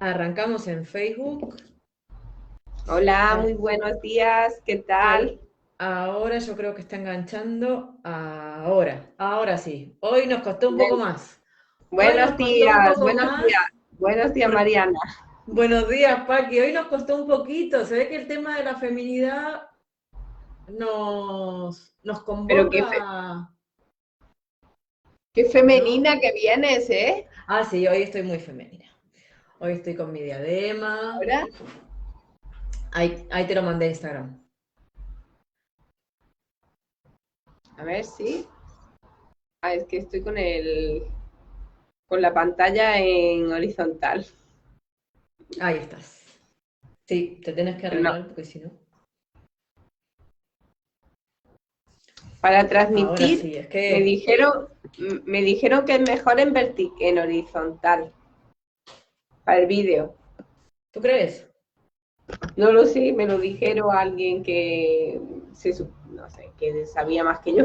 Arrancamos en Facebook. Hola, Ay, muy buenos días, ¿qué que tal? ahora yo creo que está enganchando. Ahora sí. Hoy nos costó un poco Buen- más. Hoy nos costó un poco Buenos días, más. buenos días, por- Mariana. Buenos días, Paqui. Hoy nos costó un poquito. Se ve que el tema de la feminidad nos Pero convoca, qué ¿no? femenina que vienes, ¿eh? Ah, sí, hoy estoy muy femenina. Hoy estoy con mi diadema. Ahora, Ahí te lo mandé a Instagram. a ver si. Es que estoy con la pantalla en horizontal. Ahí estás. Sí, te tienes que No, arreglar porque si no. para Ahora transmitir sí, es me que, dijeron, me dijeron que es mejor en horizontal para el vídeo. ¿tú crees? No lo sé, me lo dijeron alguien que no sé, que sabía más que yo.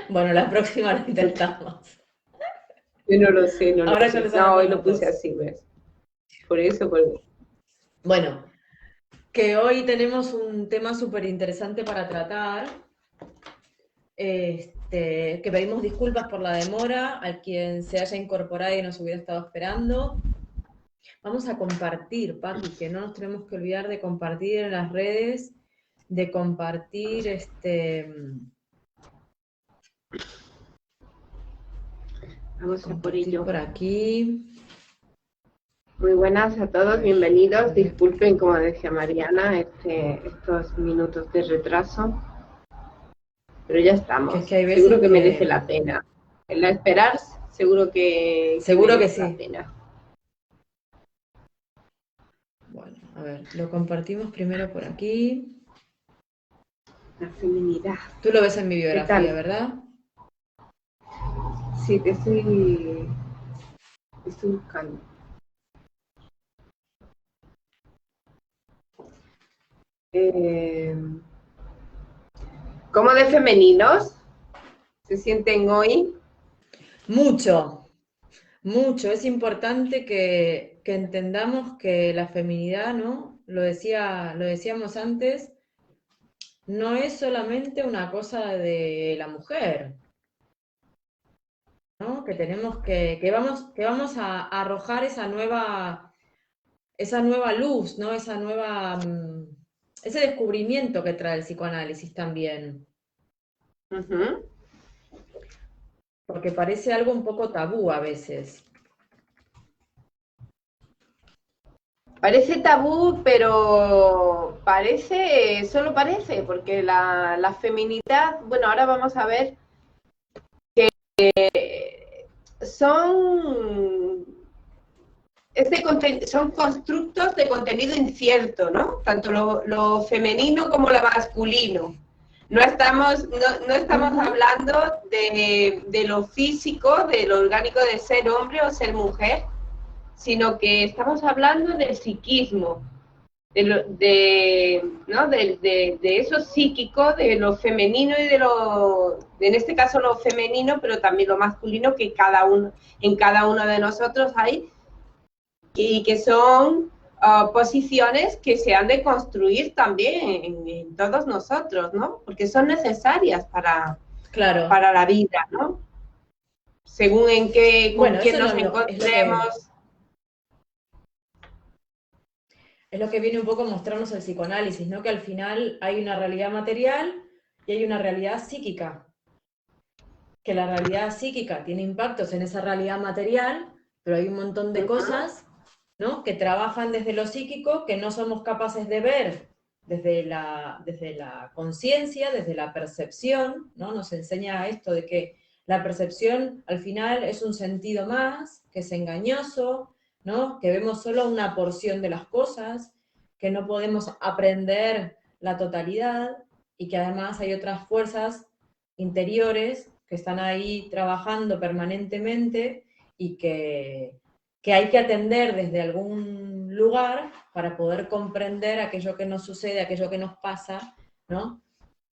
Bueno, la próxima la intentamos. Yo no lo sé, no lo Ahora ya sé. lo No, sabemos hoy lo los puse dos. así, ¿ves? Por eso, por... Bueno, que hoy tenemos un tema súper interesante para tratar. Que pedimos disculpas por la demora a quien se haya incorporado y nos hubiera estado esperando. Vamos a compartir, Paqui, que no nos tenemos que olvidar de compartir en las redes, de compartir Vamos a por compartir ello. por aquí. Muy buenas a A todos, ver, bienvenidos. ¿dónde? Disculpen, como decía Mariana, estos minutos de retraso, pero ya Que es estamos. que hay Seguro veces que merece que la pena. En la esperar, seguro que seguro que merece la sí. pena. Bueno, a ver, lo compartimos primero por aquí. La feminidad. Tú lo ves en mi ¿Qué biografía, tal? ¿verdad? Sí, estoy buscando. Eh, ¿Cómo de femeninos se sienten hoy? Mucho, mucho. Es importante que entendamos que la feminidad, ¿no? Lo decíamos antes, no es solamente una cosa de la mujer, ¿no? Que tenemos que vamos a arrojar esa nueva luz, ¿no? Ese descubrimiento que trae el psicoanálisis también. Ujú. Porque parece algo un poco tabú a veces. Parece tabú, pero parece, solo parece, porque la feminidad, bueno, ahora vamos a ver, son, son constructos de contenido incierto, ¿no? Tanto lo femenino como lo masculino. No estamos Ujú. hablando de lo físico, de lo orgánico de ser hombre o ser mujer, sino que estamos hablando del psiquismo, ¿no? De eso psíquico, de lo femenino y en este caso lo femenino, pero también lo masculino que en cada uno de nosotros hay y que son posiciones que se han de construir también en todos nosotros, ¿no? Porque son necesarias Claro. para la vida, ¿no? Según con Bueno, quién eso nos es lo que encontremos. es lo que viene un poco a mostrarnos el psicoanálisis, ¿no? Que al final hay una realidad material y hay una realidad psíquica. Que la realidad psíquica tiene impactos en esa realidad material, pero hay un montón de cosas, ¿no? Que trabajan desde lo psíquico que no somos capaces de ver desde la conciencia, desde la percepción, ¿no? Nos enseña esto de que la percepción al final es un sentido más, que es engañoso, ¿no? Que vemos solo una porción de las cosas, que no podemos aprender la totalidad y que además hay otras fuerzas interiores que están ahí trabajando permanentemente y que hay que atender desde algún lugar para poder comprender aquello que nos sucede, aquello que nos pasa, ¿no?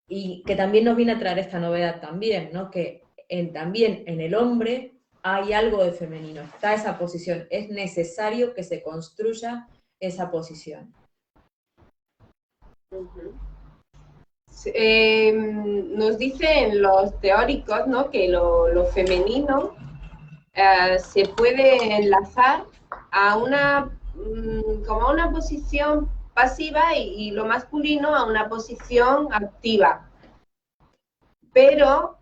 Y que también nos viene a traer esta novedad también, ¿no? Que también en el hombre hay algo de femenino, está esa posición, es necesario que se construya esa posición. Nos dicen los teóricos, ¿no?, que lo femenino se puede enlazar a como a una posición pasiva y lo masculino a una posición activa. Pero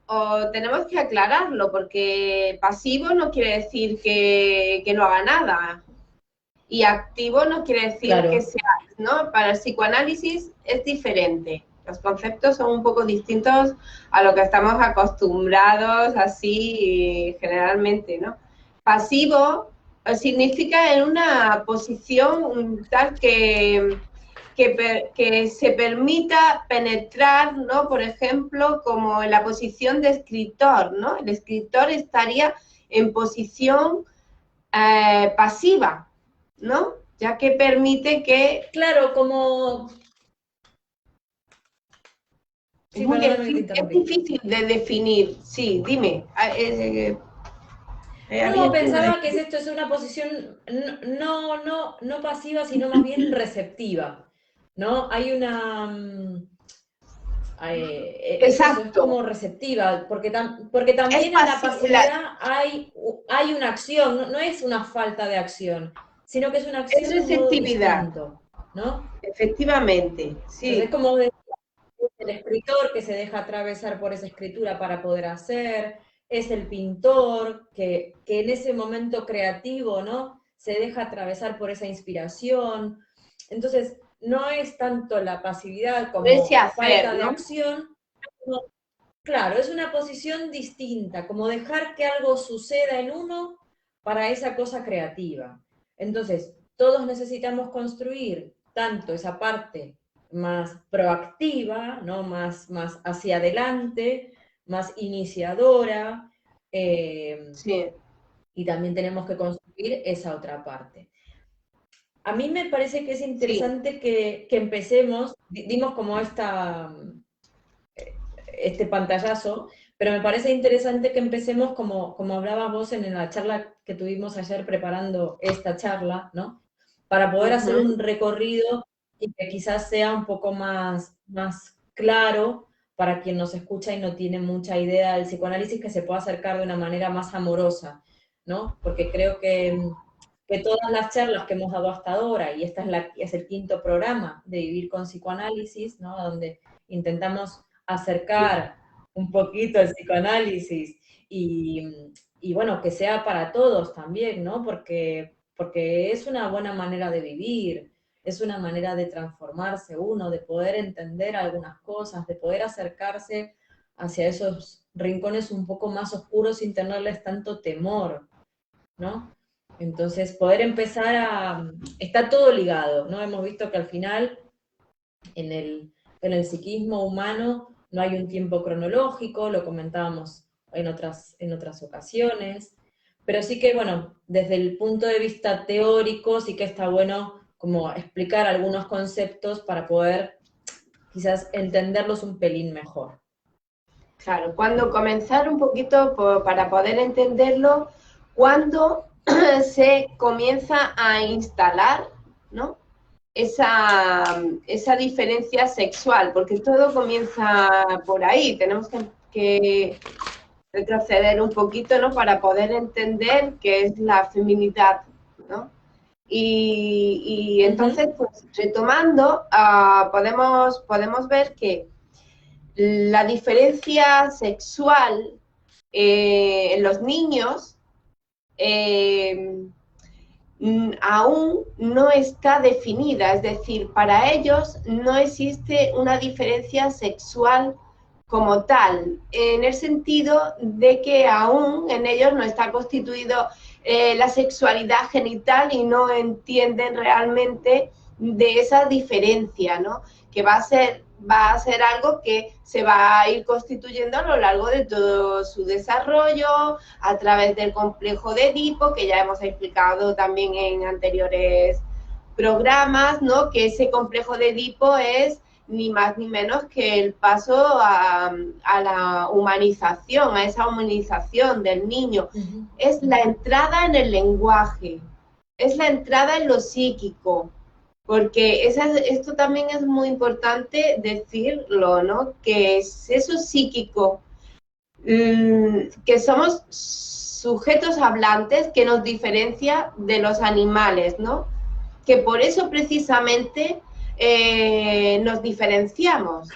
tenemos que aclararlo, porque pasivo no quiere decir que no haga nada. Y activo no quiere decir Claro. que sea, ¿no? Para el psicoanálisis es diferente. Los conceptos son un poco distintos a lo que estamos acostumbrados así generalmente, ¿no? Pasivo significa en una posición tal que se permita penetrar, ¿no? Por ejemplo, como en la posición de escritor, ¿no? El escritor estaría en posición pasiva, ¿no? Ya que permite que... Claro, como... Sí, es difícil de definir. Sí, dime. No, pensaba que esto es una posición no pasiva, sino más bien receptiva, ¿no? Hay una... Exacto. Es como receptiva, porque también en la pasividad hay una acción, no es una falta de acción, sino que es una acción es de un modo receptividad, distinto, ¿no? Efectivamente, sí. Entonces es como decía, el escritor que se deja atravesar por esa escritura para poder hacer, es el pintor que en ese momento creativo, ¿no?, se deja atravesar por esa inspiración. Entonces, no es tanto la pasividad como Ese hacer, falta de ¿no? acción, sino, claro, es una posición distinta, como dejar que algo suceda en uno para esa cosa creativa. Entonces, todos necesitamos construir tanto esa parte más proactiva, ¿no?, más hacia adelante, más iniciadora, Sí. y también tenemos que construir esa otra parte. A mí me parece que es interesante que empecemos, dimos como este pantallazo, pero me parece interesante que empecemos como hablabas vos en la charla que tuvimos ayer preparando esta charla, ¿no? Para poder hacer un recorrido y que quizás sea un poco más claro para quien nos escucha y no tiene mucha idea del psicoanálisis, que se pueda acercar de una manera más amorosa, ¿no? Porque creo que todas las charlas que hemos dado hasta ahora, y esta es el quinto programa de Vivir con Psicoanálisis, ¿no?, donde intentamos acercar un poquito el psicoanálisis y bueno, que sea para todos también, ¿no? Porque es una buena manera de vivir, es una manera de transformarse uno, de poder entender algunas cosas, de poder acercarse hacia esos rincones un poco más oscuros sin tenerles tanto temor, ¿no? Entonces, poder empezar está todo ligado, ¿no? Hemos visto que al final, en el psiquismo humano, no hay un tiempo cronológico, lo comentábamos en otras ocasiones, pero sí que, bueno, desde el punto de vista teórico, sí que está bueno como explicar algunos conceptos para poder quizás entenderlos un pelín mejor. Claro, cuando comenzar un poquito para poder entenderlo, cuando se comienza a instalar, ¿no?, esa diferencia sexual, porque todo comienza por ahí. Tenemos que retroceder un poquito, ¿no?, para poder entender qué es la feminidad, ¿no? Y entonces, pues, retomando, podemos ver que la diferencia sexual en los niños aún no está definida, es decir, para ellos no existe una diferencia sexual como tal, en el sentido de que aún en ellos no está constituido la sexualidad genital y no entienden realmente de esa diferencia, ¿no?, que va a ser algo que se va a ir constituyendo a lo largo de todo su desarrollo, a través del complejo de Edipo, que ya hemos explicado también en anteriores programas, ¿no?, que ese complejo de Edipo es ni más ni menos que el paso a la humanización, a esa humanización del niño. Es la entrada en el lenguaje, es la entrada en lo psíquico, porque esto también es muy importante decirlo, ¿no? Que es eso psíquico, que somos sujetos hablantes que nos diferencia de los animales, ¿no? Que por eso precisamente nos diferenciamos,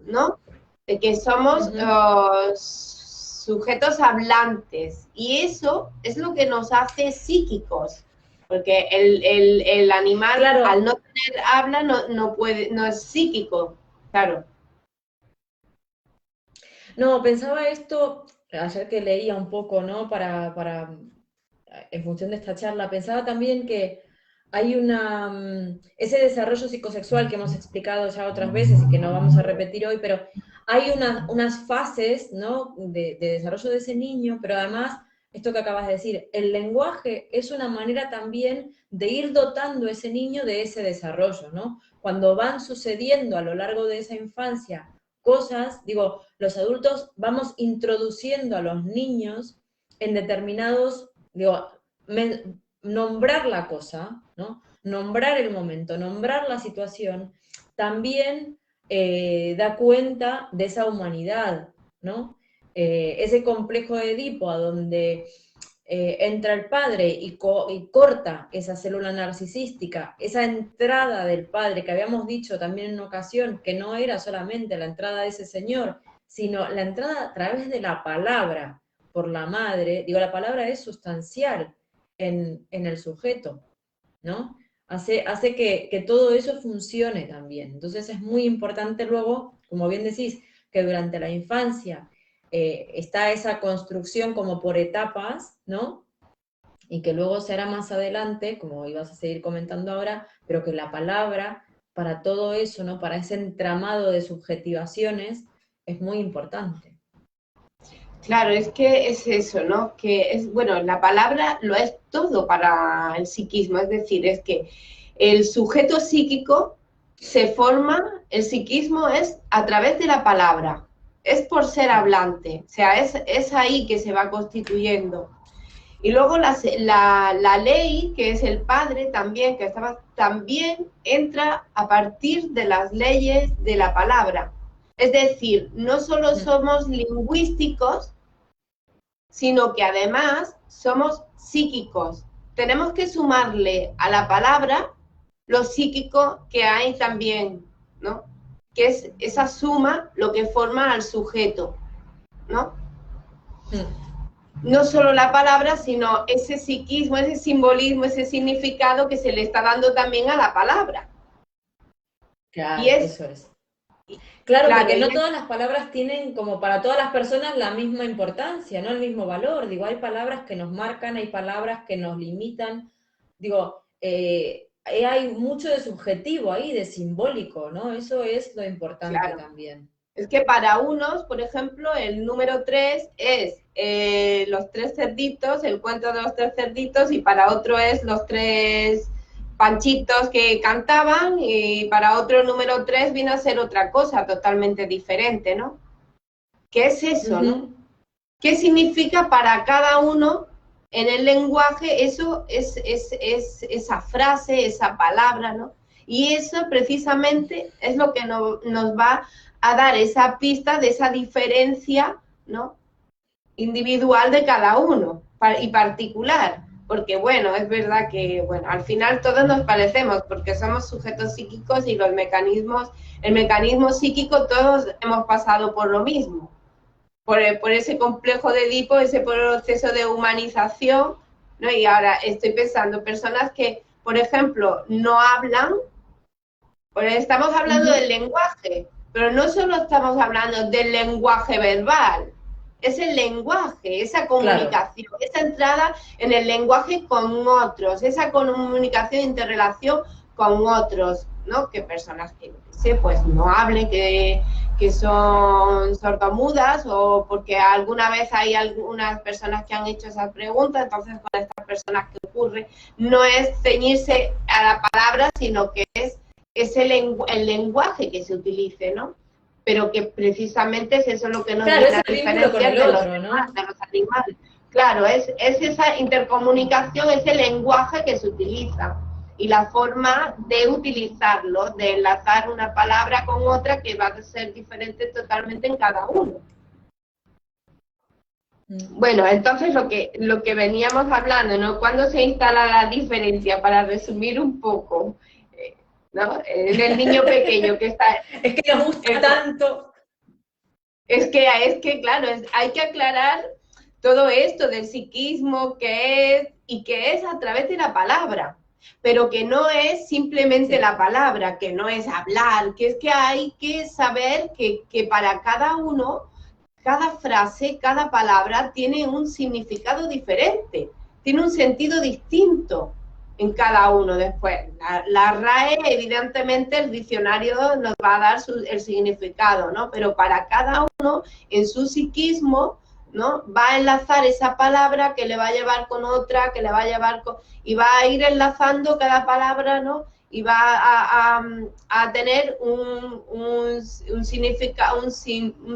¿no? De que somos sujetos hablantes, y eso es lo que nos hace psíquicos, porque el animal, claro, al no tener habla, no es psíquico, claro. No, pensaba esto, ayer que leía un poco, ¿no? En función de esta charla, pensaba también que hay ese desarrollo psicosexual que hemos explicado ya otras veces y que no vamos a repetir hoy, pero hay unas fases, ¿no? De desarrollo de ese niño, pero además, esto que acabas de decir, el lenguaje es una manera también de ir dotando a ese niño de ese desarrollo, ¿no? Cuando van sucediendo a lo largo de esa infancia cosas, digo, los adultos vamos introduciendo a los niños en determinados, digo, nombrar la cosa, ¿no? Nombrar el momento, nombrar la situación, también da cuenta de esa humanidad, ¿no? Ese complejo de Edipo a donde entra el padre y corta esa célula narcisística, esa entrada del padre que habíamos dicho también en una ocasión, que no era solamente la entrada de ese señor, sino la entrada a través de la palabra por la madre. Digo, la palabra es sustancial en el sujeto, ¿no? Hace que todo eso funcione también. Entonces es muy importante luego, como bien decís, que durante la infancia está esa construcción como por etapas, ¿no? Y que luego se hará más adelante, como ibas a seguir comentando ahora, pero que la palabra para todo eso, ¿no? Para ese entramado de subjetivaciones, es muy importante. Claro, es que es eso, ¿no? Que es, bueno, la palabra lo es todo para el psiquismo, es decir, es que el sujeto psíquico se forma, el psiquismo es a través de la palabra, es por ser hablante, o sea, es ahí que se va constituyendo. Y luego la ley, que es el padre también, también entra a partir de las leyes de la palabra. Es decir, no solo somos lingüísticos, sino que además somos psíquicos. Tenemos que sumarle a la palabra lo psíquico que hay también, ¿no? Que es esa suma lo que forma al sujeto, ¿no? No solo la palabra, sino ese psiquismo, ese simbolismo, ese significado que se le está dando también a la palabra. Claro, eso es. Claro, porque no todas las palabras tienen, como para todas las personas, la misma importancia, ¿no? El mismo valor. Digo, hay palabras que nos marcan, hay palabras que nos limitan. Digo, hay mucho de subjetivo ahí, de simbólico, ¿no? Eso es lo importante también. Es que para unos, por ejemplo, el número 3 es los 3 cerditos, el cuento de los 3 cerditos, y para otro es los 3 panchitos que cantaban, y para otro el número 3 vino a ser otra cosa totalmente diferente, ¿no? ¿Qué es eso, no? ¿Qué significa para cada uno en el lenguaje? Eso es esa frase, esa palabra, ¿no? Y eso precisamente es lo que nos va a dar esa pista de esa diferencia, ¿no? Individual de cada uno y particular, porque bueno, es verdad que bueno, al final todos nos parecemos porque somos sujetos psíquicos y el mecanismo psíquico, todos hemos pasado por lo mismo, por ese complejo de Edipo, ese proceso de humanización, ¿no? Y ahora estoy pensando, personas que, por ejemplo, no hablan, pues estamos hablando del lenguaje, pero no solo estamos hablando del lenguaje verbal, es el lenguaje, esa comunicación, esa entrada en el lenguaje con otros, esa comunicación, interrelación con otros, ¿no? Que personas que, pues no hablen, que son sordomudas, o porque alguna vez hay algunas personas que han hecho esas preguntas, entonces con estas personas que ocurre, no es ceñirse a la palabra, sino que es es el lenguaje que se utilice, ¿no? Pero que precisamente es eso lo que nos Claro, viene es a el vínculo con diferenciar el de los otro, ¿no? demás, de los animales. Claro, es esa intercomunicación, ese lenguaje que se utiliza y la forma de utilizarlo, de enlazar una palabra con otra que va a ser diferente totalmente en cada uno. Bueno, entonces lo que veníamos hablando, ¿no? ¿Cuándo se instala la diferencia? Para resumir un poco, ¿no? En el niño pequeño que está... Es que nos gusta tanto. Es que claro, hay que aclarar todo esto del psiquismo, qué es, y que es a través de la palabra, pero que no es simplemente la palabra, que no es hablar, que es que hay que saber que para cada uno, cada frase, cada palabra tiene un significado diferente, tiene un sentido distinto en cada uno después. La RAE, evidentemente, el diccionario nos va a dar el significado, ¿no? Pero para cada uno, en su psiquismo, ¿no? Va a enlazar esa palabra que le va a llevar con otra, que le va a llevar con... y va a ir enlazando cada palabra, ¿no? Y va a tener un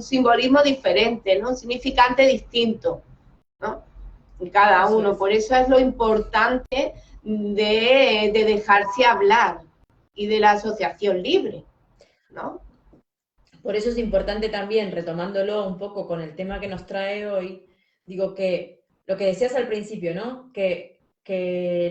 simbolismo diferente, ¿no? Un significante distinto, ¿no? En cada uno. Por eso es lo importante de dejarse hablar y de la asociación libre, ¿no? Por eso es importante también, retomándolo un poco con el tema que nos trae hoy, digo que lo que decías al principio, ¿no? Que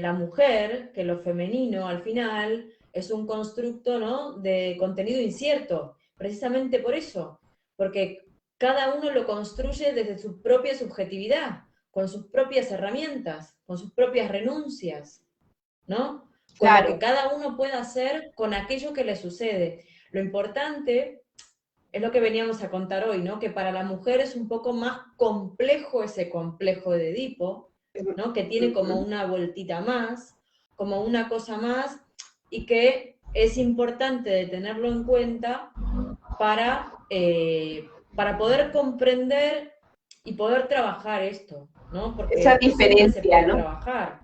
la mujer, que lo femenino al final es un constructo, ¿no? De contenido incierto, precisamente por eso, porque cada uno lo construye desde su propia subjetividad, con sus propias herramientas, con sus propias renuncias, ¿no? Con Claro. lo que cada uno puede hacer con aquello que le sucede. Lo importante es lo que veníamos a contar hoy, ¿no? Que para la mujer es un poco más complejo ese complejo de Edipo, ¿no? Que tiene como una vueltita más, como una cosa más, y que es importante de tenerlo en cuenta para poder comprender y poder trabajar esto, ¿no? Porque esa esto siempre se diferencia, puede ¿no? trabajar.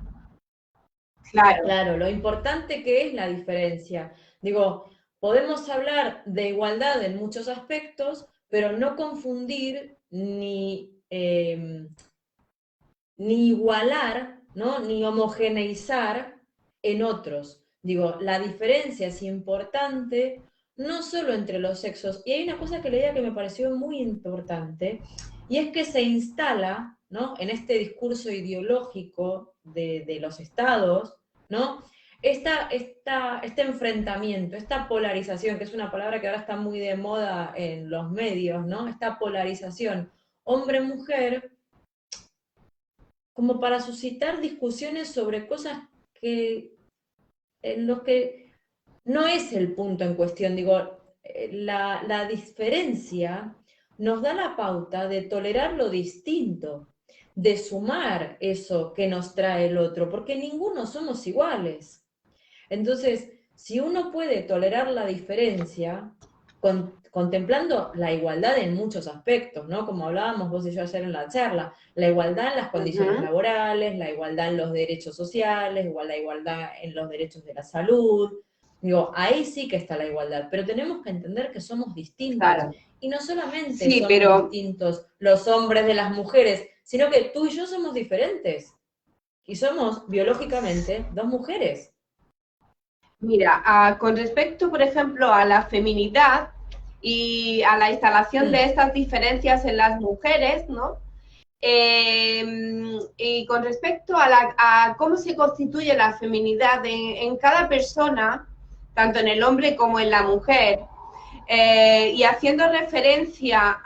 Claro. Claro, lo importante que es la diferencia. Digo, podemos hablar de igualdad en muchos aspectos, pero no confundir ni igualar, ¿no? Ni homogeneizar en otros. Digo, la diferencia es importante no solo entre los sexos. Y hay una cosa que leía que me pareció muy importante, y es que se instala, ¿no? En este discurso ideológico de los estados, ¿no? Este enfrentamiento, esta polarización, que es una palabra que ahora está muy de moda en los medios, ¿no? Esta polarización hombre-mujer, como para suscitar discusiones sobre cosas en los que no es el punto en cuestión. Digo, la diferencia nos da la pauta de tolerar lo distinto, de sumar eso que nos trae el otro, porque ninguno somos iguales. Entonces, si uno puede tolerar la diferencia, contemplando la igualdad en muchos aspectos, ¿no? Como hablábamos vos y yo ayer en la charla, la igualdad en las condiciones laborales, la igualdad en los derechos sociales, igual la igualdad en los derechos de la salud. Digo, ahí sí que está la igualdad, pero tenemos que entender que somos distintos. Claro. Y no solamente somos distintos los hombres de las mujeres, sino que tú y yo somos diferentes. Y somos biológicamente dos mujeres. Mira, con respecto, por ejemplo, a la feminidad y a la instalación de estas diferencias en las mujeres, ¿no? Y con respecto a cómo se constituye la feminidad en cada persona, tanto en el hombre como en la mujer, y haciendo referencia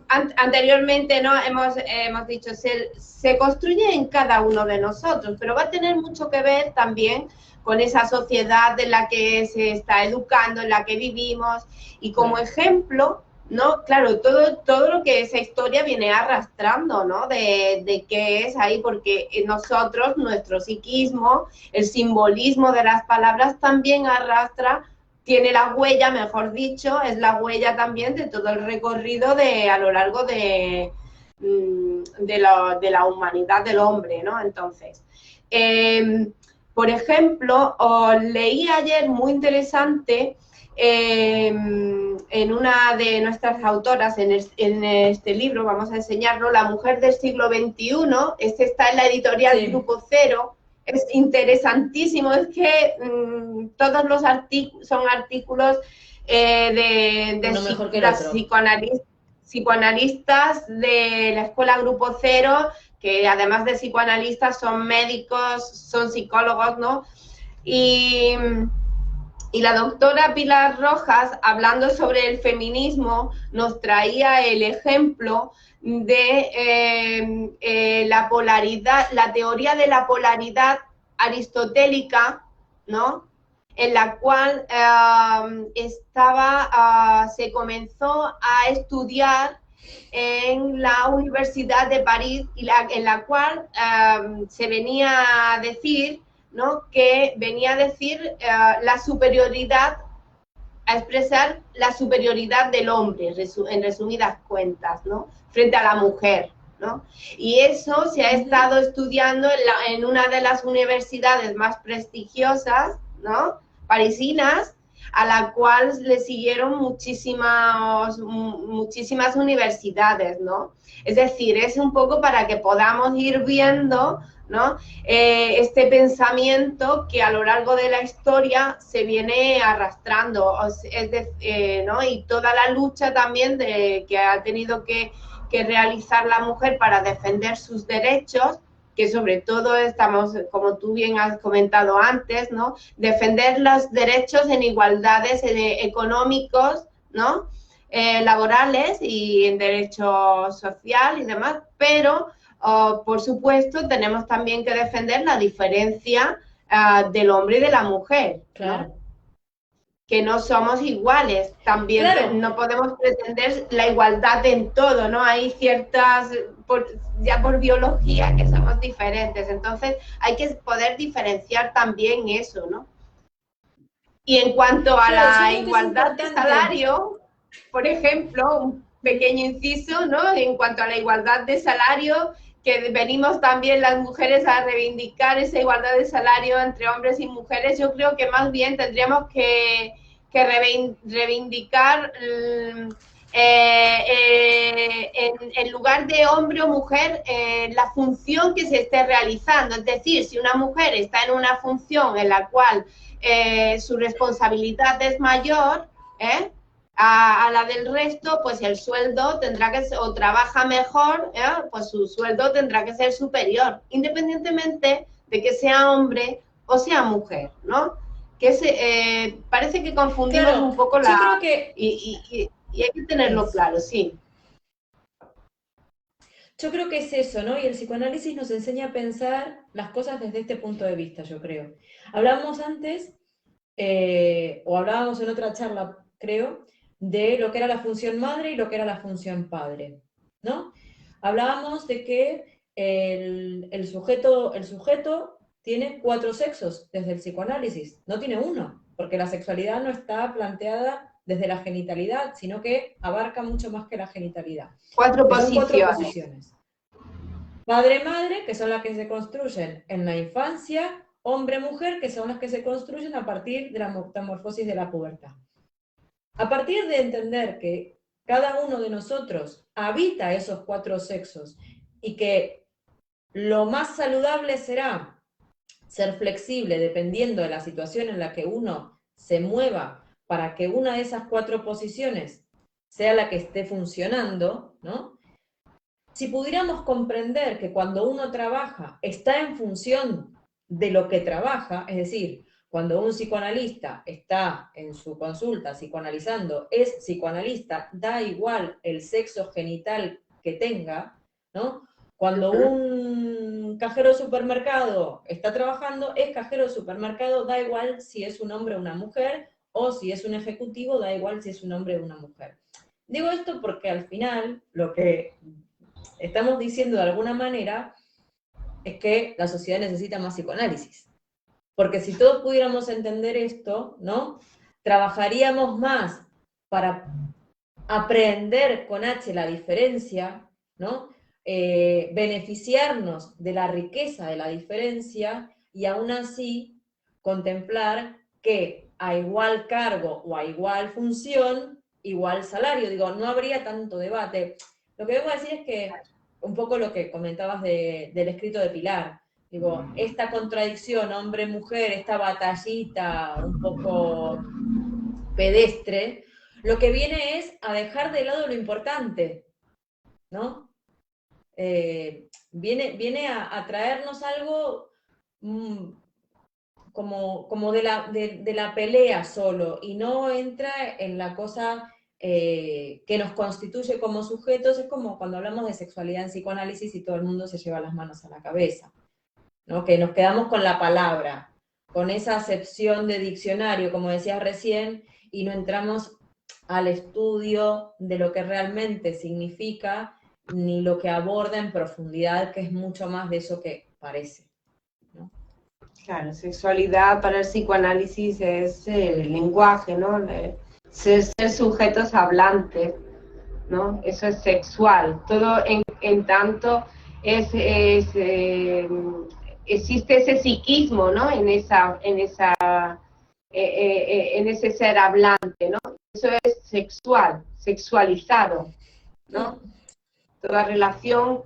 anteriormente, ¿no? Hemos dicho, se construye en cada uno de nosotros, pero va a tener mucho que ver también con esa sociedad en la que se está educando, en la que vivimos, y como ejemplo, ¿no? Claro, todo lo que esa historia viene arrastrando, ¿no? De qué es ahí, porque nosotros, nuestro psiquismo, el simbolismo de las palabras también arrastra, tiene la huella, mejor dicho, es la huella también de todo el recorrido a lo largo de la humanidad del hombre, ¿no? Entonces, Por ejemplo, os leí ayer muy interesante en una de nuestras autoras, en este libro, vamos a enseñarlo, La mujer del siglo XXI, este está en la editorial Sí, Grupo Cero, es interesantísimo, es que todos los artículos son artículos uno mejor que el las otro. psicoanalistas de la escuela Grupo Cero, que además de psicoanalistas son médicos, son psicólogos, ¿no? Y la doctora Pilar Rojas, hablando sobre el feminismo, nos traía el ejemplo de la polaridad, la teoría de la polaridad aristotélica, ¿no? En la cual se comenzó a estudiar en la Universidad de París y en la cual se venía a decir, ¿no? Que venía a decir la superioridad, a expresar la superioridad del hombre, en resumidas cuentas, ¿no? Frente a la mujer, ¿no? Y eso se ha estado estudiando en una de las universidades más prestigiosas, ¿no? Parisinas, a la cual le siguieron muchísimas universidades, ¿no? Es decir, es un poco para que podamos ir viendo, ¿no? Este pensamiento que a lo largo de la historia se viene arrastrando, ¿no? Y toda la lucha también que ha tenido que realizar la mujer para defender sus derechos, que sobre todo estamos, como tú bien has comentado antes, ¿no? Defender los derechos en igualdades económicos, ¿no? Laborales y en derecho social y demás, pero por supuesto tenemos también que defender la diferencia del hombre y de la mujer, Claro. ¿no? Que no somos iguales, también Claro, no podemos pretender la igualdad en todo, ¿no? Hay ciertas, ya por biología, que somos diferentes, entonces hay que poder diferenciar también eso, ¿no? Y en cuanto a claro, yo la creo que es igualdad de importante. salario, por ejemplo, un pequeño inciso, ¿no? En cuanto a la igualdad de salario, que venimos también las mujeres a reivindicar esa igualdad de salario entre hombres y mujeres, yo creo que más bien tendríamos que reivindicar en lugar de hombre o mujer la función que se esté realizando. Es decir, si una mujer está en una función en la cual su responsabilidad es mayor, a la del resto, pues el sueldo tendrá que ser, o trabaja mejor, pues su sueldo tendrá que ser superior, independientemente de que sea hombre o sea mujer, ¿no? Parece que confundimos Claro, un poco yo creo que y hay que tenerlo es. claro, sí. Yo creo que es eso, ¿no? Y el psicoanálisis nos enseña a pensar las cosas desde este punto de vista, yo creo. Hablábamos antes, o hablábamos en otra charla, creo, de lo que era la función madre y lo que era la función padre, ¿no? Hablábamos de que el sujeto tiene 4 sexos desde el psicoanálisis, no tiene uno, porque la sexualidad no está planteada desde la genitalidad, sino que abarca mucho más que la genitalidad. Cuatro Que son 4 posiciones. posiciones. Padre-madre, que son las que se construyen en la infancia, hombre-mujer, que son las que se construyen a partir de la metamorfosis de la pubertad. A partir de entender que cada uno de nosotros habita esos 4 sexos y que lo más saludable será ser flexible dependiendo de la situación en la que uno se mueva para que una de esas 4 posiciones sea la que esté funcionando, ¿no? Si pudiéramos comprender que cuando uno trabaja está en función de lo que trabaja, es decir, cuando un psicoanalista está en su consulta psicoanalizando, es psicoanalista, da igual el sexo genital que tenga, ¿no? Cuando un cajero de supermercado está trabajando, es cajero de supermercado, da igual si es un hombre o una mujer, o si es un ejecutivo, da igual si es un hombre o una mujer. Digo esto porque al final lo que estamos diciendo de alguna manera es que la sociedad necesita más psicoanálisis. Porque si todos pudiéramos entender esto, ¿no? Trabajaríamos más para aprender con H la diferencia, ¿no? Beneficiarnos de la riqueza de la diferencia, y aún así contemplar que a igual cargo o a igual función, igual salario. Digo, no habría tanto debate. Lo que debo decir es que, un poco lo que comentabas del escrito de Pilar, digo, esta contradicción hombre-mujer, esta batallita un poco pedestre, lo que viene es a dejar de lado lo importante, ¿no? Viene a traernos algo como de la pelea solo, y no entra en la cosa que nos constituye como sujetos. Es como cuando hablamos de sexualidad en psicoanálisis y todo el mundo se lleva las manos a la cabeza, ¿no? Que nos quedamos con la palabra, con esa acepción de diccionario, como decías recién, y no entramos al estudio de lo que realmente significa, ni lo que aborda en profundidad, que es mucho más de eso que parece, ¿no? Claro, sexualidad para el psicoanálisis es el lenguaje, ¿no? Ser sujetos hablantes, ¿no? Eso es sexual. Todo en tanto existe ese psiquismo, ¿no? En ese ser hablante, ¿no? Eso es sexual, sexualizado, ¿no? Toda relación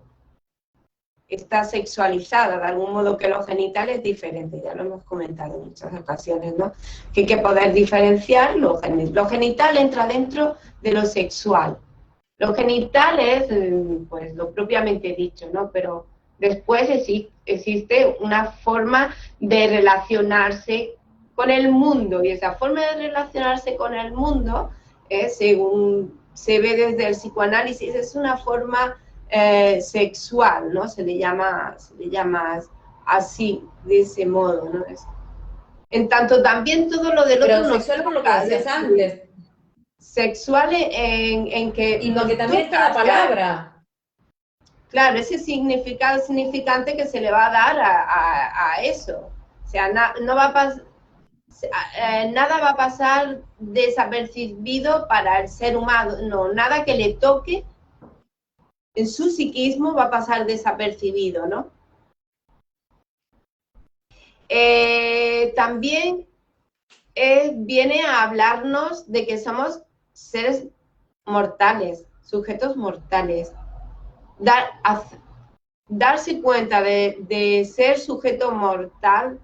está sexualizada, de algún modo, que lo genital es diferente, ya lo hemos comentado en muchas ocasiones, ¿no? Que hay que poder diferenciar lo genital entra dentro de lo sexual. Lo genital es, pues, lo propiamente dicho, ¿no? Pero después existe una forma de relacionarse con el mundo, y esa forma de relacionarse con el mundo, según se ve desde el psicoanálisis, es una forma sexual, ¿no? Se le llama así, de ese modo, ¿no? En tanto, también todo lo del Pero otro nos sexual, por lo que toca, decías antes, sexual en que y nos porque también está toca, la o sea, palabra. claro, ese significado significante que se le va a dar a eso. O sea, no va a nada va a pasar desapercibido para el ser humano, no, nada que le toque en su psiquismo va a pasar desapercibido, ¿no? También viene a hablarnos de que somos seres mortales, sujetos mortales. Darse cuenta de ser sujeto mortal,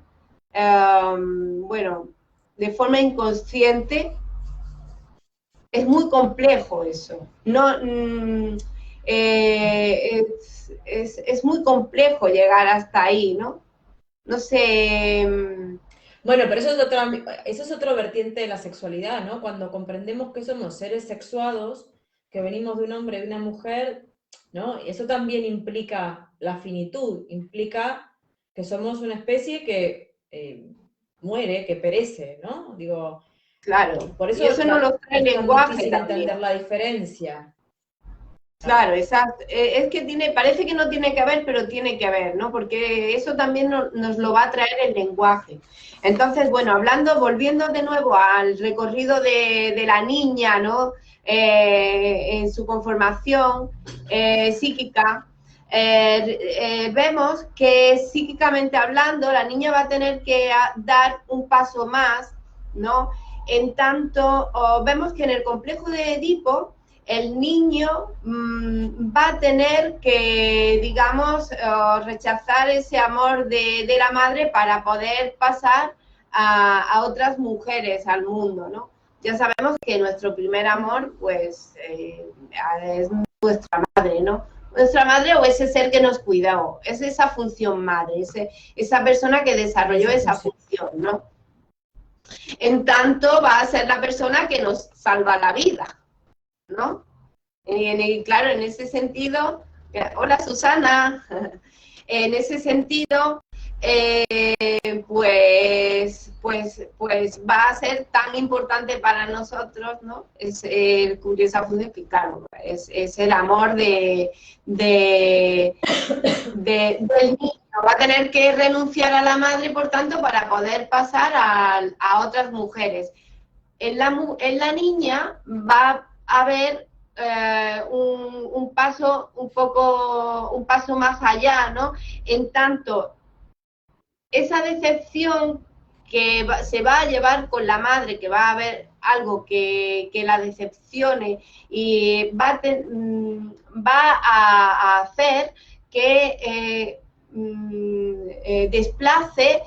bueno, de forma inconsciente, es muy complejo eso. No, es muy complejo llegar hasta ahí, ¿no? No sé. Bueno, pero eso es otro vertiente de la sexualidad, ¿no? Cuando comprendemos que somos seres sexuados, que venimos de un hombre y una mujer, ¿no? Eso también implica la finitud, implica que somos una especie que muere, que perece, ¿no? Digo, Claro, por y eso eso no lo trae el es tan lenguaje difícil también. entender la diferencia. Claro, exacto. Es que parece que no tiene que ver, pero tiene que ver, ¿no? Porque eso también nos lo va a traer el lenguaje. Entonces, bueno, volviendo de nuevo al recorrido de la niña, ¿no? En su conformación psíquica, vemos que psíquicamente hablando, la niña va a tener que dar un paso más, ¿no? En tanto, vemos que en el complejo de Edipo, el niño va a tener que, digamos, rechazar ese amor de la madre para poder pasar a otras mujeres al mundo, ¿no? Ya sabemos que nuestro primer amor, pues, es nuestra madre, ¿no? Nuestra madre o ese ser que nos cuidó, es esa función madre, esa persona que desarrolló esa función, ¿no? En tanto, va a ser la persona que nos salva la vida, ¿no? Y claro, en ese sentido, hola Susana, en ese sentido, pues va a ser tan importante para nosotros, ¿no? Es el cubrir esa función, que claro, es el amor del niño. Va a tener que renunciar a la madre, por tanto, para poder pasar a otras mujeres. En la niña va a haber un paso más allá, ¿no? En tanto, esa decepción que se va a llevar con la madre, que va a haber algo que la decepcione y va a hacer que desplace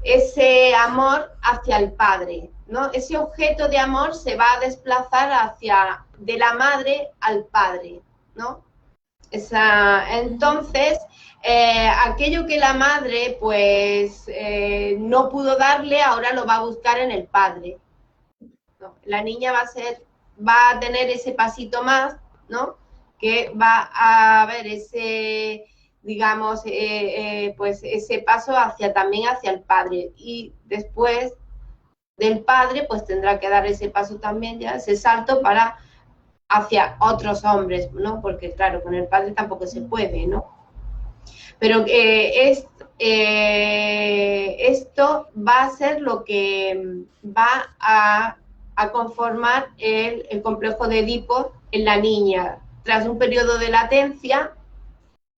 ese amor hacia el padre, ¿no? Ese objeto de amor se va a desplazar de la madre al padre, ¿no? Entonces, aquello que la madre pues no pudo darle, ahora lo va a buscar en el padre, ¿no? La niña va a tener ese pasito más, ¿no? Que va a ver ese, digamos, pues ese paso también hacia el padre, y después del padre pues tendrá que dar ese paso también, ya ese salto hacia otros hombres, ¿no? Porque claro, con el padre tampoco se puede, ¿no? Pero esto va a ser lo que va a conformar el complejo de Edipo en la niña. Tras un periodo de latencia,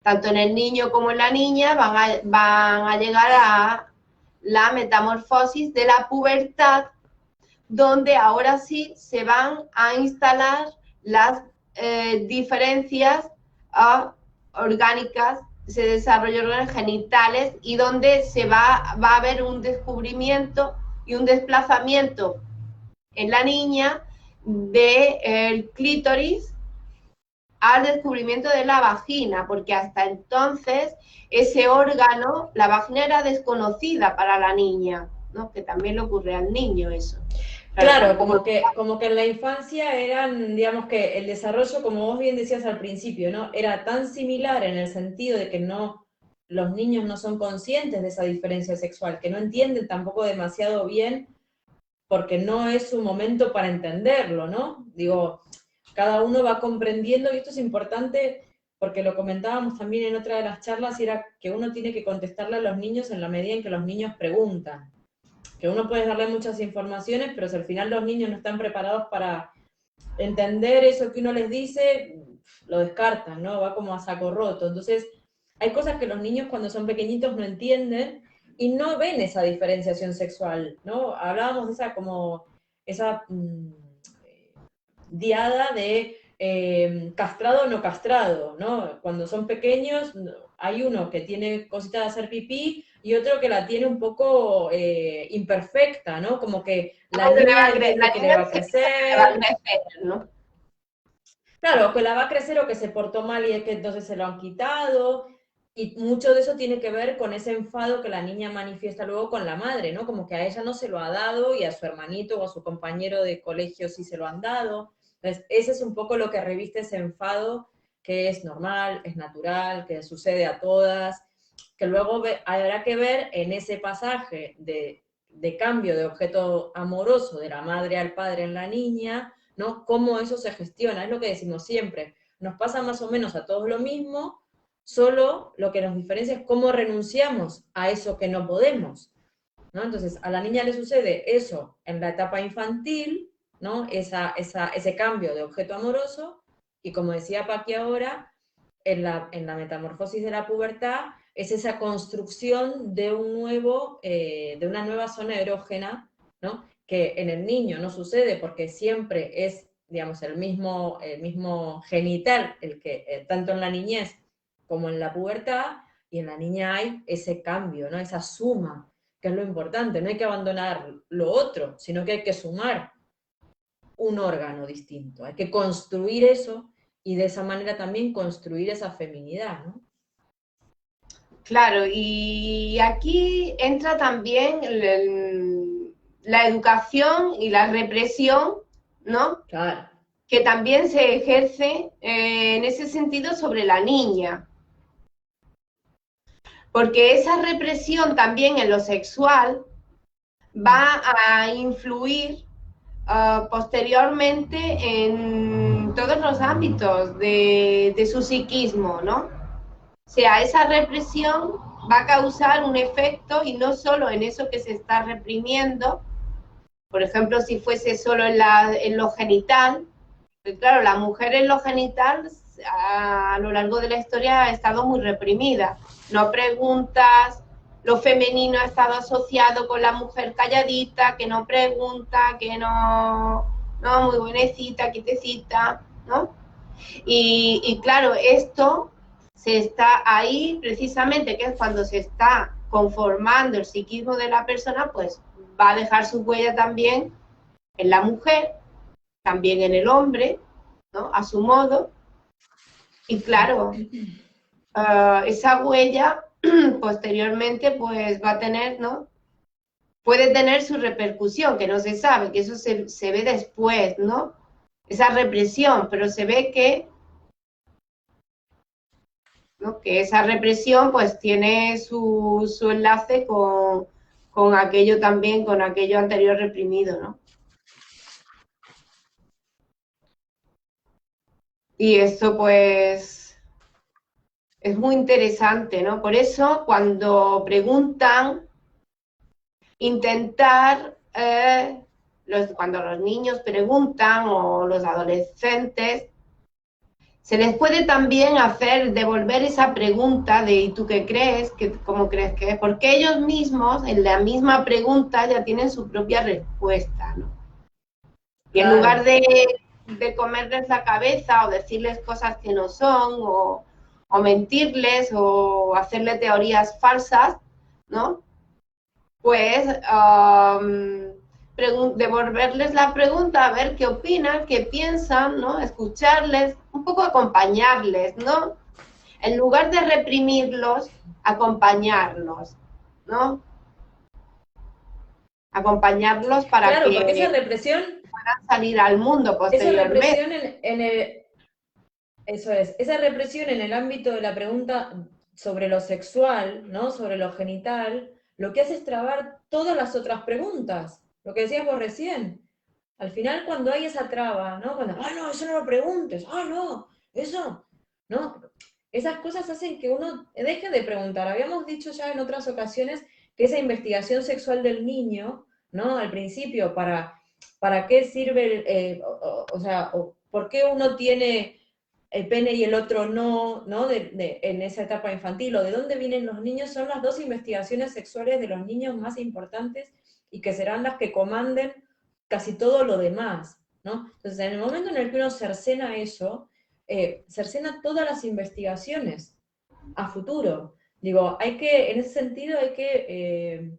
tanto en el niño como en la niña van a llegar a la metamorfosis de la pubertad, donde ahora sí se van a instalar las diferencias orgánicas, ese desarrollo genitales, y donde va a haber un descubrimiento y un desplazamiento en la niña del clítoris al descubrimiento de la vagina, porque hasta entonces ese órgano, la vagina, era desconocida para la niña, ¿no? Que también le ocurre al niño eso. Claro, como que en la infancia eran, digamos que el desarrollo, como vos bien decías al principio, ¿no? Era tan similar en el sentido de que los niños no son conscientes de esa diferencia sexual, que no entienden tampoco demasiado bien, porque no es su momento para entenderlo, ¿no? Digo, cada uno va comprendiendo, y esto es importante porque lo comentábamos también en otra de las charlas, y era que uno tiene que contestarle a los niños en la medida en que los niños preguntan. Que uno puede darle muchas informaciones, pero si al final los niños no están preparados para entender eso que uno les dice, lo descartan, ¿no? Va como a saco roto. Entonces, hay cosas que los niños cuando son pequeñitos no entienden y no ven esa diferenciación sexual, ¿no? Hablábamos de esa diada de castrado o no castrado, ¿no? Cuando son pequeños hay uno que tiene cositas de hacer pipí y otro que la tiene un poco imperfecta, ¿no? Como que la niña entiende que le va a crecer, ¿no? claro, que la va a crecer o que se portó mal y es que entonces se lo han quitado, y mucho de eso tiene que ver con ese enfado que la niña manifiesta luego con la madre, ¿no? Como que a ella no se lo ha dado y a su hermanito o a su compañero de colegio sí se lo han dado. Entonces, ese es un poco lo que reviste ese enfado, que es normal, es natural, que sucede a todas, que luego habrá que ver en ese pasaje de cambio de objeto amoroso de la madre al padre en la niña, ¿no? Cómo eso se gestiona, es lo que decimos siempre. Nos pasa más o menos a todos lo mismo, solo lo que nos diferencia es cómo renunciamos a eso que no podemos, ¿no? Entonces, a la niña le sucede eso en la etapa infantil, ¿no? Ese cambio de objeto amoroso, y como decía Paqui ahora, en la metamorfosis de la pubertad, es esa construcción de de una nueva zona erógena, ¿no? Que en el niño no sucede porque siempre es, digamos, el mismo genital, el que tanto en la niñez como en la pubertad, y en la niña hay ese cambio, ¿no? Esa suma, que es lo importante. No hay que abandonar lo otro, sino que hay que sumar un órgano distinto. Hay que construir eso y de esa manera también construir esa feminidad, ¿no? Claro, y aquí entra también la educación y la represión, ¿no? Claro. Que también se ejerce en ese sentido sobre la niña. Porque esa represión también en lo sexual va a influir posteriormente en todos los ámbitos de su psiquismo, ¿no? O sea, esa represión va a causar un efecto, y no solo en eso que se está reprimiendo, por ejemplo, si fuese solo en lo genital, pues claro, la mujer en lo genital a lo largo de la historia ha estado muy reprimida. No preguntas, lo femenino ha estado asociado con la mujer calladita, que no pregunta, que no, muy buenecita, quietecita, ¿no? Y claro, esto se está ahí precisamente, que es cuando se está conformando el psiquismo de la persona, pues va a dejar su huella también en la mujer, también en el hombre, ¿no? A su modo. Y claro, esa huella posteriormente pues va a tener, ¿no? Puede tener su repercusión, que no se sabe, que eso se ve después, ¿no? Esa represión, pero se ve que, ¿no? Que esa represión pues tiene su enlace con aquello también, con aquello anterior reprimido, ¿no? Y esto pues es muy interesante, ¿no? Por eso cuando preguntan, intentar, cuando los niños preguntan o los adolescentes, se les puede también hacer, devolver esa pregunta de ¿y tú qué crees? ¿Cómo crees que es? Porque ellos mismos, en la misma pregunta, ya tienen su propia respuesta, ¿no? Y en lugar de comerles la cabeza o decirles cosas que no son, o mentirles o hacerle teorías falsas, ¿no? Pues devolverles la pregunta, a ver qué opinan, qué piensan, ¿no? Escucharles, un poco acompañarles, ¿no? En lugar de reprimirlos, acompañarlos, ¿no? Acompañarlos para claro, que porque esa represión, puedan salir al mundo posteriormente. esa represión eso es, esa represión en el ámbito de la pregunta sobre lo sexual, ¿no? Sobre lo genital, lo que hace es trabar todas las otras preguntas, lo que decías vos recién. Al final, cuando hay esa traba, ¿no? Cuando, no, eso no lo preguntes, no, eso, ¿no? Esas cosas hacen que uno deje de preguntar. Habíamos dicho ya en otras ocasiones que esa investigación sexual del niño, ¿no? Al principio, ¿para qué sirve, por qué uno tiene el pene y el otro no, ¿no? En esa etapa infantil, o de dónde vienen los niños, son las dos investigaciones sexuales de los niños más importantes y que serán las que comanden casi todo lo demás, ¿no? Entonces, en el momento en el que uno cercena eso, cercena todas las investigaciones a futuro. Digo, en ese sentido hay que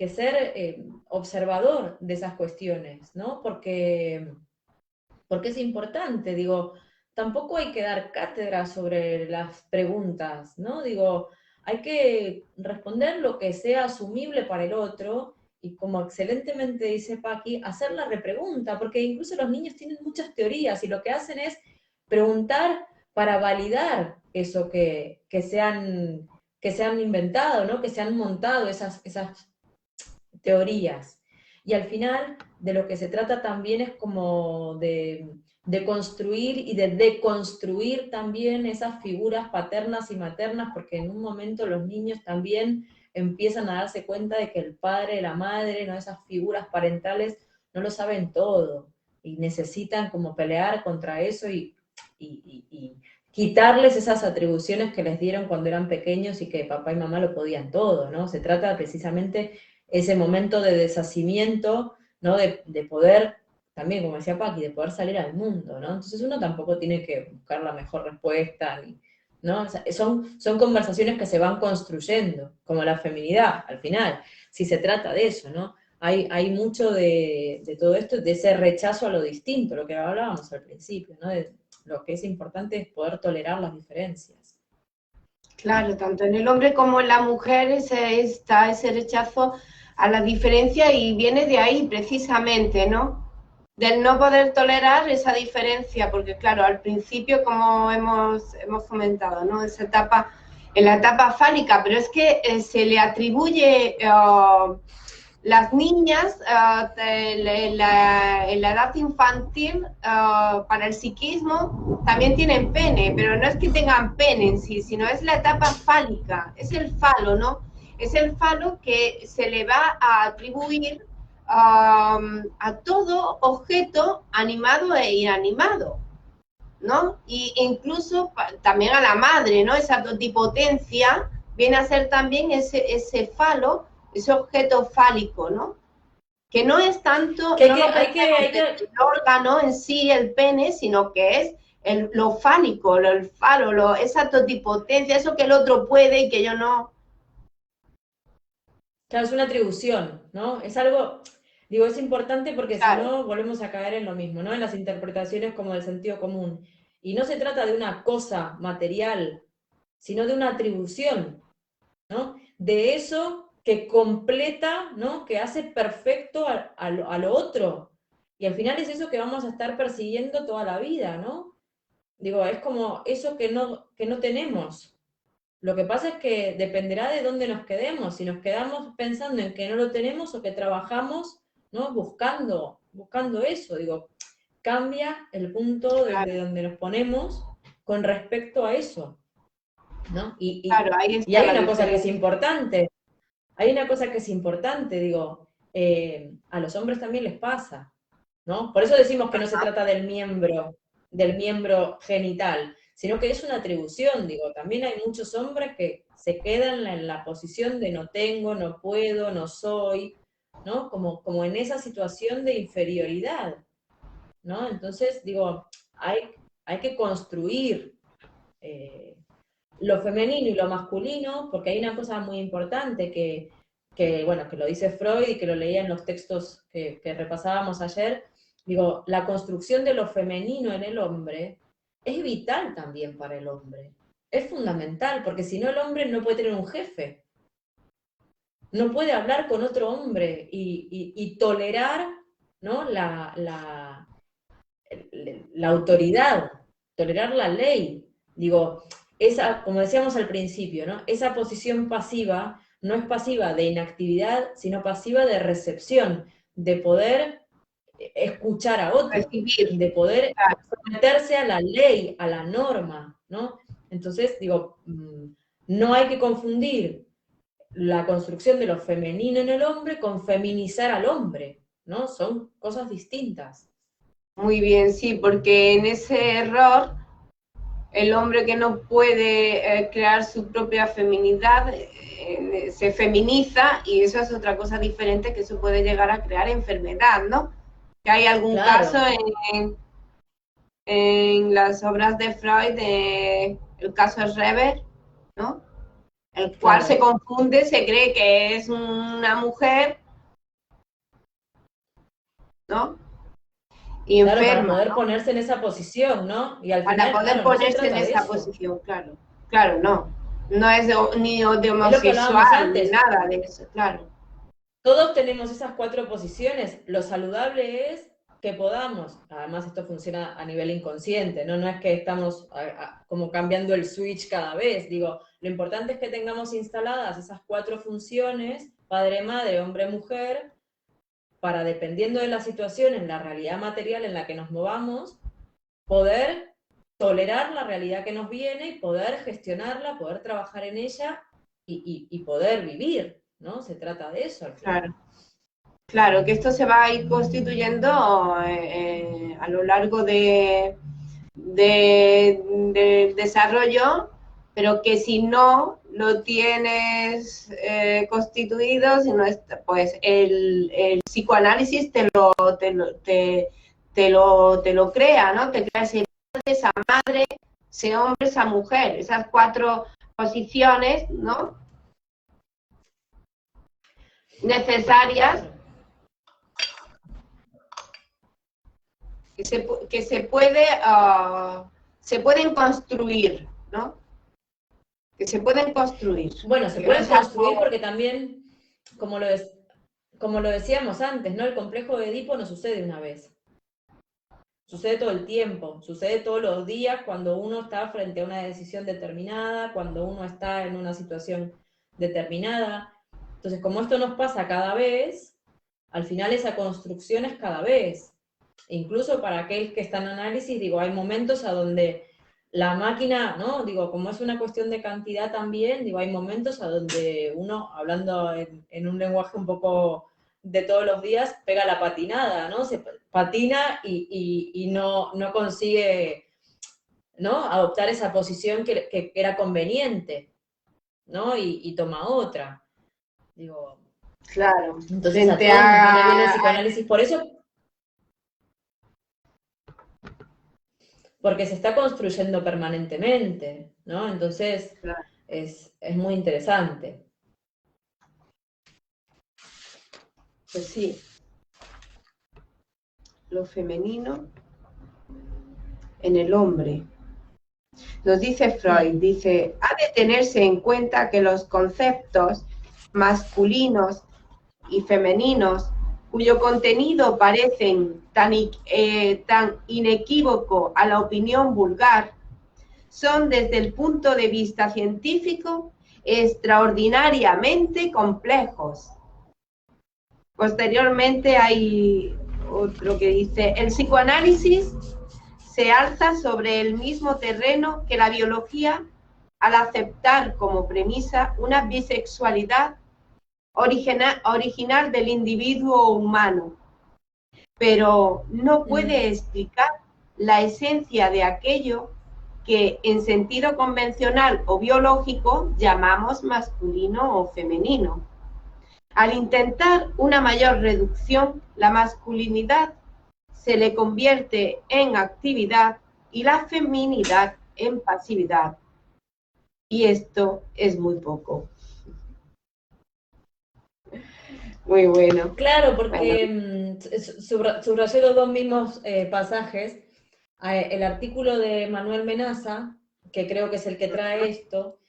ser observador de esas cuestiones, ¿no? Porque es importante, digo, tampoco hay que dar cátedra sobre las preguntas, ¿no? Digo, hay que responder lo que sea asumible para el otro y como excelentemente dice Paqui, hacer la repregunta, porque incluso los niños tienen muchas teorías y lo que hacen es preguntar para validar eso que se han inventado, ¿no? Que se han montado esas teorías. Y al final de lo que se trata también es como de construir y de deconstruir también esas figuras paternas y maternas, porque en un momento los niños también empiezan a darse cuenta de que el padre, la madre, ¿no? Esas figuras parentales no lo saben todo y necesitan como pelear contra eso y quitarles esas atribuciones que les dieron cuando eran pequeños y que papá y mamá lo podían todo, ¿no? Se trata precisamente ese momento de deshacimiento, ¿no? De poder, también como decía Paqui, de poder salir al mundo, ¿no? Entonces uno tampoco tiene que buscar la mejor respuesta, ¿no? O sea, son conversaciones que se van construyendo, como la feminidad, al final, si se trata de eso, ¿no? Hay mucho de todo esto, de ese rechazo a lo distinto, lo que hablábamos al principio, ¿no? De lo que es importante es poder tolerar las diferencias. Claro, tanto en el hombre como en la mujer está ese rechazo a la diferencia y viene de ahí precisamente, ¿no? Del no poder tolerar esa diferencia, porque claro, al principio, como hemos comentado, ¿no? Esa etapa, en la etapa fálica, pero es que se le atribuye las niñas en la edad infantil para el psiquismo también tienen pene, pero no es que tengan pene en sí, sino es la etapa fálica, es el falo, ¿no? Es el falo que se le va a atribuir a todo objeto animado e inanimado. ¿no? Y incluso también a la madre, ¿no? Esa totipotencia viene a ser también ese falo, ese objeto fálico, ¿no? Que no es tanto, Que no lo pensemos el órgano en sí, el pene, sino que es lo fálico, el falo, esa totipotencia, eso que el otro puede y que yo no. claro, es una atribución, ¿no? Es algo, digo, es importante porque si Claro, no volvemos a caer en lo mismo, ¿no? En las interpretaciones como del sentido común. Y no se trata de una cosa material, sino de una atribución, ¿no? De eso que completa, ¿no? Que hace perfecto a lo otro. Y al final es eso que vamos a estar persiguiendo toda la vida, ¿no? Digo, es como eso que no tenemos. Lo que pasa es que dependerá de dónde nos quedemos, si nos quedamos pensando en que no lo tenemos o que trabajamos, ¿no? Buscando eso, digo, cambia el punto desde claro, donde nos ponemos con respecto a eso, ¿no? claro, ahí Y está hay la una cosa que es diferencia. importante, hay una cosa que es importante, digo, a los hombres también les pasa, ¿no? Por eso decimos que no se trata del miembro genital, sino que es una atribución, digo, también hay muchos hombres que se quedan en la posición de no tengo, no puedo, no soy, ¿no? Como en esa situación de inferioridad, ¿no? Entonces, digo, hay, hay que construir eh, lo femenino y lo masculino, porque hay una cosa muy importante bueno, que lo dice Freud y que lo leía en los textos que repasábamos ayer, digo, la construcción de lo femenino en el hombre es vital también para el hombre. Es fundamental, porque si no el hombre no puede tener un jefe, no puede hablar con otro hombre y tolerar, ¿no? La autoridad, tolerar la ley. Digo, esa, como decíamos al principio, ¿no? Esa posición pasiva no es pasiva de inactividad, sino pasiva de recepción, de poder escuchar a otro, Recibir, de poder claro. someterse a la ley, a la norma, ¿no? Entonces, digo, no hay que confundir la construcción de lo femenino en el hombre con feminizar al hombre, ¿no? Son cosas distintas. Muy bien, sí, porque en ese error el hombre que no puede crear su propia feminidad se feminiza y eso es otra cosa diferente que eso puede llegar a crear enfermedad, ¿no? Que hay algún caso Claro, en las obras de Freud, el caso Reber, ¿no? El cual se claro. confunde, se cree que es una mujer, ¿no? Y Claro, para enferma, poder ¿no? ponerse en esa posición, ¿no? Y al Para final, poder claro, no se ponerse en trata de esa eso. posición, claro. Claro, no. No es ni de Es lo que hablábamos homosexual ni antes. nada de eso, claro. Todos tenemos esas cuatro posiciones. Lo saludable es que podamos, además esto funciona a nivel inconsciente, ¿no? No es que estamos como cambiando el switch cada vez. Digo, lo importante es que tengamos instaladas esas cuatro funciones, padre, madre, hombre, mujer, para dependiendo de la situación, en la realidad material en la que nos movamos, poder tolerar la realidad que nos viene y poder gestionarla, poder trabajar en ella y poder vivir, ¿no? Se trata de eso al final. Claro. Claro, que esto se va a ir constituyendo a lo largo del desarrollo, pero que si no lo tienes constituido, si no está, pues el psicoanálisis te lo crea, ¿no? Te crea ese padre, esa madre, ese hombre, esa mujer, esas cuatro posiciones, ¿no? Necesarias Claro. que se pueden construir, ¿no? Que se pueden construir, Bueno, se que no pueden es construir algo, porque también, como como lo decíamos antes, ¿no? El complejo de Edipo no sucede una vez. Sucede todo el tiempo, sucede todos los días cuando uno está frente a una decisión determinada, cuando uno está en una situación determinada. Entonces, como esto nos pasa cada vez, al final esa construcción es cada vez. Incluso para aquel que está en análisis, digo, hay momentos a donde la máquina, ¿no? Digo, como es una cuestión de cantidad también, digo, hay momentos a donde uno, hablando en un lenguaje un poco de todos los días, pega la patinada, ¿no? Se patina y no consigue ¿no? Adoptar esa posición que era conveniente, ¿no? Y toma otra. Digo, Claro, entonces a frente todos nos viene bien el a, psicoanálisis por eso, porque se está construyendo permanentemente, ¿no? Entonces es muy interesante. pues sí, lo femenino en el hombre. Nos dice Freud, dice, ha de tenerse en cuenta que los conceptos masculinos y femeninos, cuyo contenido parecen tan inequívoco a la opinión vulgar, son desde el punto de vista científico extraordinariamente complejos. Posteriormente hay otro que dice, el psicoanálisis se alza sobre el mismo terreno que la biología al aceptar como premisa una bisexualidad original del individuo humano, pero no puede explicar la esencia de aquello que en sentido convencional o biológico llamamos masculino o femenino. Al intentar una mayor reducción, la masculinidad se le convierte en actividad y la feminidad en pasividad. Y esto es muy poco. Muy bueno. Claro, Bueno, porque subrayé los dos mismos pasajes. El artículo de Manuel Menaza, que creo que es el que trae esto,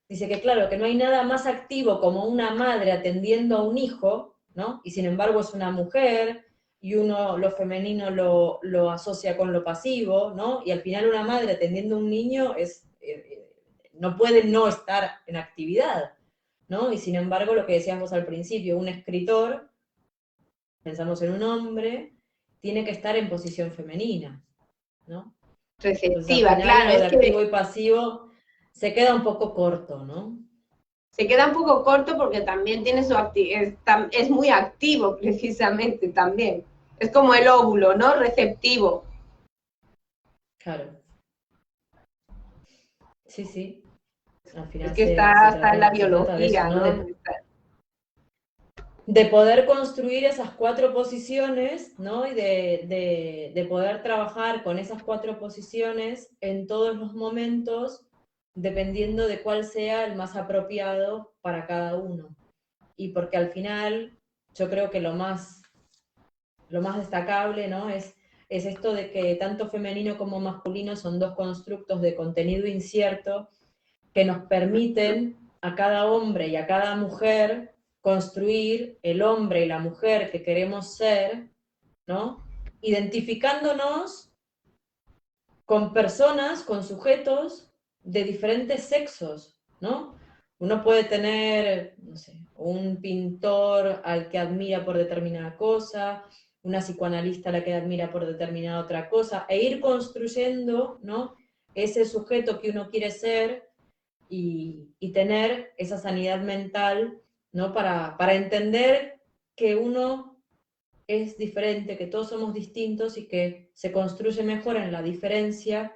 dice que claro, que no hay nada más activo como una madre atendiendo a un hijo, ¿no? Y sin embargo es una mujer, y uno lo femenino lo asocia con lo pasivo, ¿no? Y al final una madre atendiendo a un niño no puede no estar en actividad, ¿no? Y sin embargo, lo que decíamos al principio, un escritor, pensamos en un hombre, tiene que estar en posición femenina, ¿no? Entonces al receptiva, final claro, lo es de activo que y pasivo se queda un poco corto, ¿no? se queda un poco corto porque también tiene su es muy activo precisamente también. Es como el óvulo, ¿no? Receptivo. Claro. Sí, sí. Al Es final que está, está en la se trata de eso, biología, ¿no? ¿no? De poder construir esas cuatro posiciones, ¿no? Y de poder trabajar con esas cuatro posiciones en todos los momentos, dependiendo de cuál sea el más apropiado para cada uno. Y porque al final, yo creo que lo más destacable, ¿no? Es esto de que tanto femenino como masculino son dos constructos de contenido incierto que nos permiten a cada hombre y a cada mujer construir el hombre y la mujer que queremos ser, ¿no? Identificándonos con personas, con sujetos de diferentes sexos, ¿no? Uno puede tener, no sé, un pintor al que admira por determinada cosa, una psicoanalista a la que admira por determinada otra cosa, e ir construyendo, ¿no? Ese sujeto que uno quiere ser y tener esa sanidad mental, ¿no? Para entender que uno es diferente, que todos somos distintos y que se construye mejor en la diferencia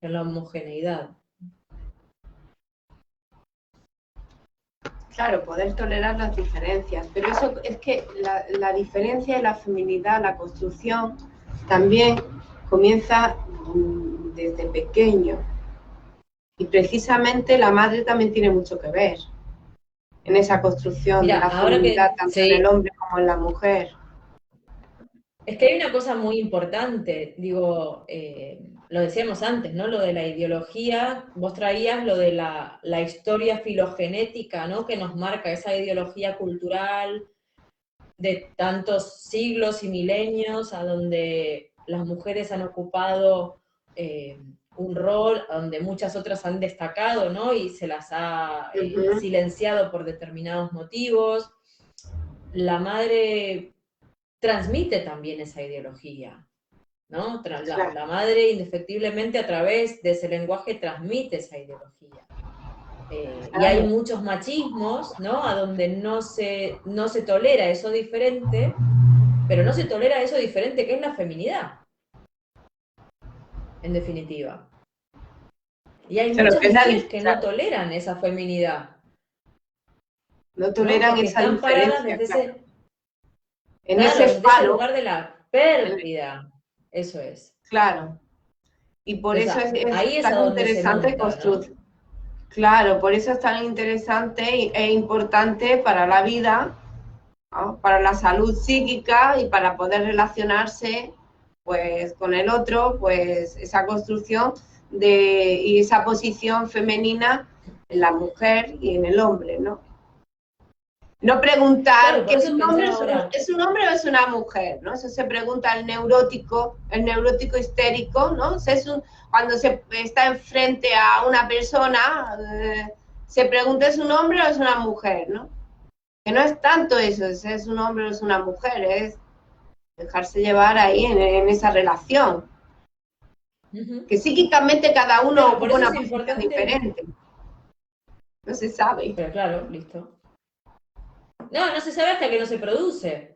que en la homogeneidad. Claro, poder tolerar las diferencias, pero eso es que la diferencia y la feminidad, la construcción, también comienza desde pequeño. Y precisamente la madre también tiene mucho que ver en esa construcción de Mira, la ahora feminidad, que, tanto en el sí, hombre como en la mujer. es que hay una cosa muy importante, digo, lo decíamos antes, ¿no? Lo de la ideología, vos traías lo de la historia filogenética, ¿no? Que nos marca esa ideología cultural de tantos siglos y milenios, a donde las mujeres han ocupado un rol, a donde muchas otras han destacado, ¿no? Y se las ha silenciado por determinados motivos. La madre transmite también esa ideología, ¿no? La madre indefectiblemente a través de ese lenguaje transmite esa ideología. Y hay muchos machismos, ¿no? A donde no se tolera eso diferente, pero no se tolera eso diferente que es la feminidad, en definitiva. Y hay Claro, muchas que es la mujeres que no diferencia. toleran esa feminidad, No ¿no? toleran Porque esa están paradas diferencia, desde claro. ese, En claro, ese desde ese falo, lugar de la en- pérdida. Eso es. claro. Y por Entonces, eso es ahí es a tan donde se interesante monta, ¿no? construir. Claro, por eso es tan interesante e importante para la vida, ¿no? Para la salud psíquica y para poder relacionarse pues con el otro, pues esa construcción y esa posición femenina en la mujer y en el hombre, ¿no? No Claro, preguntar que por eso pensaba ahora, es un hombre o es una mujer, ¿no? Eso se pregunta el neurótico histérico, ¿no? Cuando se está enfrente a una persona, se pregunta es un hombre o es una mujer, ¿no? Que no es tanto eso, es un hombre o es una mujer, es dejarse llevar ahí en esa relación. ujú, Que psíquicamente cada uno claro, por ocupa eso una es posición importante, diferente, no se sabe. pero claro, listo. No, no se sabe hasta que no se produce.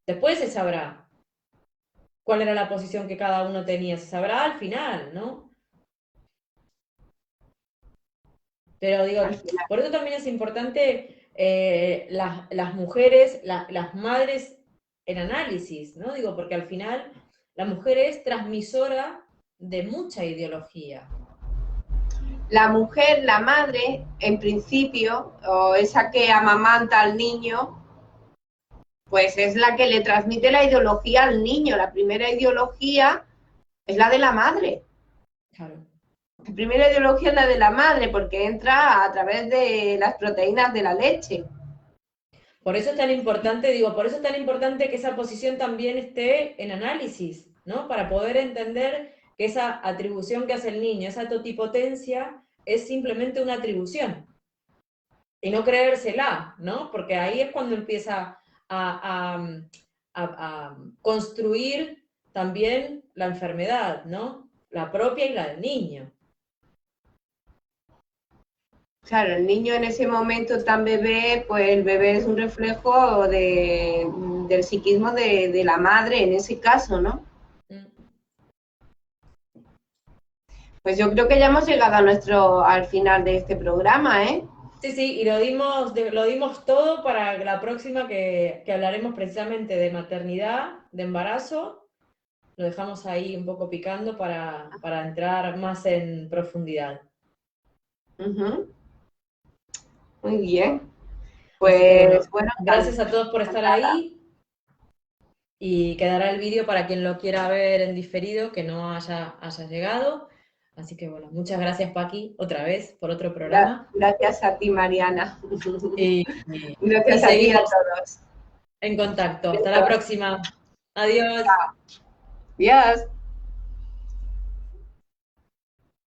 Después se sabrá cuál era la posición que cada uno tenía, se sabrá al final, ¿no? Pero digo, Al final. por eso también es importante las mujeres, las madres en análisis, ¿no? Digo, porque al final la mujer es transmisora de mucha ideología. La mujer, la madre, en principio, o esa que amamanta al niño, pues es la que le transmite la ideología al niño. La primera ideología es la de la madre. Claro. La primera ideología es la de la madre porque entra a través de las proteínas de la leche. Por eso es tan importante, digo, por eso es tan importante que esa posición también esté en análisis, ¿no? Para poder entender que esa atribución que hace el niño, esa totipotencia, es simplemente una atribución. Y no creérsela, ¿no? Porque ahí es cuando empieza a construir también la enfermedad, ¿no? La propia y la del niño. Claro, el niño en ese momento tan bebé, pues el bebé es un reflejo del psiquismo de la madre en ese caso, ¿no? Mm. Pues yo creo que ya hemos llegado al final de este programa, ¿eh? Sí, sí, y lo dimos todo para la próxima que hablaremos precisamente de maternidad, de embarazo. Lo dejamos ahí un poco picando para entrar más en profundidad. Uh-huh. Muy bien. Así que Pues bueno, bueno, gracias a todos por estar encantada. ahí y quedará el vídeo para quien lo quiera ver en diferido, que no haya llegado. Así que bueno, muchas gracias Paqui otra vez por otro programa Gracias a ti, Mariana. y, y Gracias a ti y a seguimos todos. en contacto. Hasta la Besos. próxima. Adiós. Adiós.